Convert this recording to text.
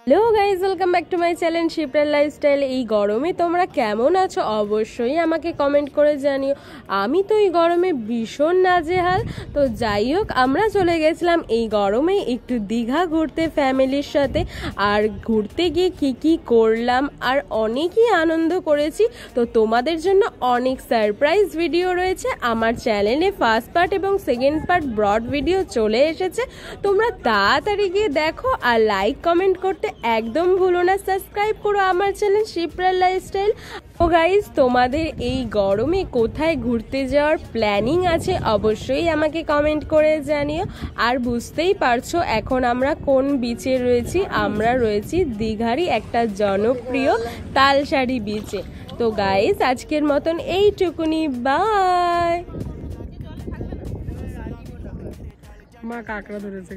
Hello guys, welcome back to my channel শিপ্রার lifestyle. এই গরমে তোমরা কেমন আছো অবশ্যই আমাকে কমেন্ট করে জানিও। আমি তো এই গরমে ভীষণ নাজেহাল। তো যাই হোক, আমরা চলে গেছিলাম এই গরমে একটু দীঘা ঘুরতে ফ্যামিলির সাথে। আর ঘুরতে গিয়ে কি করলাম আর অনেকই আনন্দ করেছি। তো তোমাদের জন্য অনেক সারপ্রাইজ ভিডিও রয়েছে আমার চ্যানেলে। ফার্স্ট পার্ট এবং সেকেন্ড পার্ট ব্রড ভিডিও চলে এসেছে, তোমরা তাড়াতাড়ি গিয়ে দেখো। আর লাইক কমেন্ট করতে একদম ভুলো না, সাবস্ক্রাইব করো আমার চ্যানেল শিপ্রার লাইফস্টাইল। ও গাইজ, তোমাদের এই গরমে কোথায় ঘুরতে যাওয়ার প্ল্যানিং আছে অবশ্যই আমাকে কমেন্ট করে জানিও। আর বুঝতেই পারছো এখন আমরা কোন বিচে রয়েছি। আমরা রয়েছি দীঘারই একটা জনপ্রিয় তালসারি বিচে। তো গাইজ, আজকের মতন এইটুকুনি, বাই। মা কাঁকড়া ধরেছে।